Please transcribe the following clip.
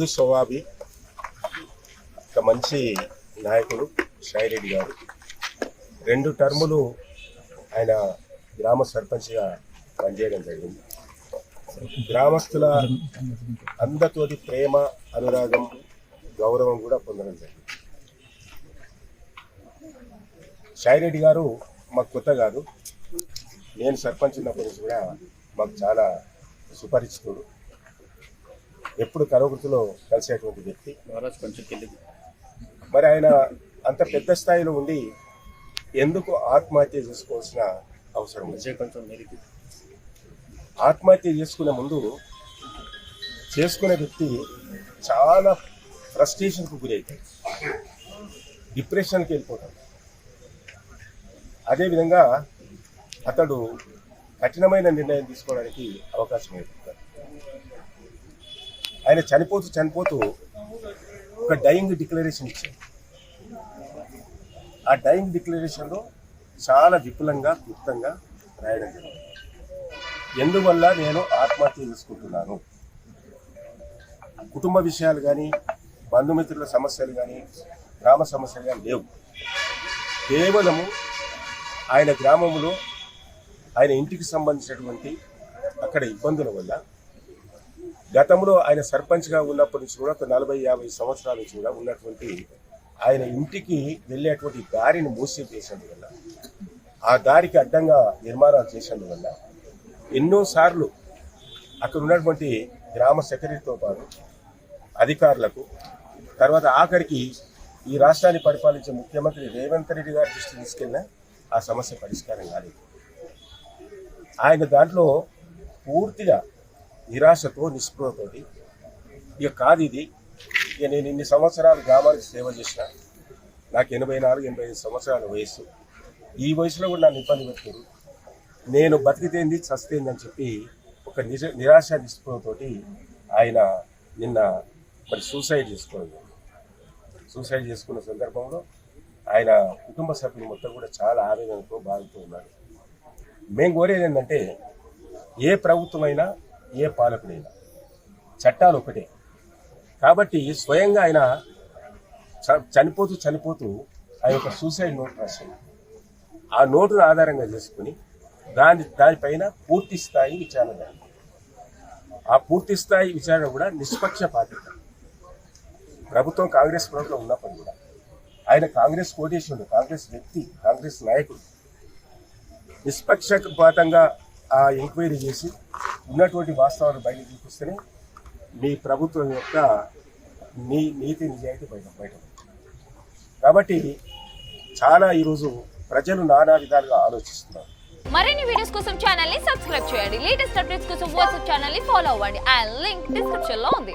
మృదు స్వభావి ఒక మంచి నాయకుడు షాయిరెడ్డి గారు. 2 టర్ములు ఆయన గ్రామ సర్పంచ్గా పనిచేయడం జరిగింది. గ్రామస్తుల అందరితోటి ప్రేమ, అనురాగం, గౌరవం కూడా పొందడం జరిగింది. షాయిరెడ్డి గారు మాకు కొత్త కాదు. నేను సర్పంచ్ ఉన్నప్పటి నుంచి కూడా మాకు చాలా సుపరిచితుడు. ఎప్పుడు కరవృత్తిలో కలిసేటువంటి వ్యక్తి. మరి ఆయన అంత పెద్ద స్థాయిలో ఉండి ఎందుకు ఆత్మహత్య చేసుకోవాల్సిన అవసరం ఉంది? ఆత్మహత్య చేసుకునే ముందు చేసుకునే వ్యక్తి చాలా ఫ్రస్ట్రేషన్కు గురవుతాడు, డిప్రెషన్కి వెళ్ళిపోతాడు. అదేవిధంగా అతడు కఠినమైన నిర్ణయం తీసుకోవడానికి అవకాశం ఏర్పడతాడు. ఆయన చనిపోతూ ఒక డైయింగ్ డిక్లరేషన్ ఇచ్చాడు. ఆ డైయింగ్ డిక్లరేషన్లో చాలా విపులంగా, క్లుప్తంగా రాయడం జరిగింది. ఎందువల్ల నేను ఆత్మహత్య చేసుకుంటున్నాను, కుటుంబ విషయాలు కానీ, బంధుమిత్రుల సమస్యలు కానీ, గ్రామ సమస్యలు కానీ లేవు. కేవలము ఆయన గ్రామంలో ఆయన ఇంటికి సంబంధించినటువంటి అక్కడ ఇబ్బందుల వల్ల, గతంలో ఆయన సర్పంచ్గా ఉన్నప్పటి నుంచి కూడా ఒక 40-50 సంవత్సరాల నుంచి కూడా ఉన్నటువంటి ఆయన ఇంటికి వెళ్ళేటువంటి దారిని మూసివేసినందువల్ల, ఆ దారికి అడ్డంగా నిర్మాణాలు చేసినందువల్ల ఎన్నోసార్లు అక్కడ ఉన్నటువంటి గ్రామ సెక్రటరీతో పాటు అధికారులకు, తర్వాత ఆఖరికి ఈ రాష్ట్రాన్ని పరిపాలించే ముఖ్యమంత్రి రేవంత్ రెడ్డి గారి దృష్టి తీసుకెళ్ళినా ఆ సమస్య పరిష్కారం కాలేదు. ఆయన దాంట్లో పూర్తిగా నిరాశతో, నిస్పృహతోటి ఇక కాదు ఇది, ఇక నేను ఇన్ని సంవత్సరాలు గ్రామానికి సేవ చేసిన, నాకు 84-85 సంవత్సరాల వయసు, ఈ వయసులో కూడా నన్ను ఇబ్బంది పెట్టారు, నేను బతికితేంది చస్తేంది అని చెప్పి ఒక నిరాశ, నిస్పృహతోటి ఆయన నిన్న మరి సూసైడ్ చేసుకున్న సందర్భంలో ఆయన కుటుంబ సభ్యులు మొత్తం కూడా చాలా ఆవేదనతో బాధతో ఉన్నారు. మేము కోరేది ఏంటంటే, ఏ ప్రభుత్వమైనా, ఏ పాలకుడైనా చట్టాలు ఒకటే. కాబట్టి స్వయంగా ఆయన చనిపోతూ ఆయన ఒక సూసైడ్ నోట్ రాశాడు. ఆ నోటును ఆధారంగా చేసుకుని దానిపైన పూర్తి స్థాయి విచారణ జరిగింది. ఆ పూర్తి స్థాయి విచారణ కూడా నిష్పక్షపాతంగా, ప్రభుత్వం కాంగ్రెస్ ప్రభుత్వం ఉన్నప్పుడు కూడా ఆయన కాంగ్రెస్ కోటేశ్వరుడు, కాంగ్రెస్ వ్యక్తి, కాంగ్రెస్ నాయకుడు, నిష్పక్షపాతంగా ఆ ఎంక్వైరీ చేసి ఉన్నటువంటి వాస్తవాలు బయట చూపిస్తేనే మీ ప్రభుత్వం యొక్క నీతి నిజాయితీ బయట. కాబట్టి చాలా ఈరోజు ప్రజలు నానా విధాలుగా ఆలోచిస్తున్నారు. మరిన్ని వీడియోస్ కోసం ఛానల్ ని సబ్స్క్రైబ్ చేయండి. లేటెస్ట్ అప్డేట్స్ కోసం వాట్సాప్ ఛానల్ ని ఫాలో అవ్వండి. ఆ లింక్ డిస్క్రిప్షన్ లో ఉంది.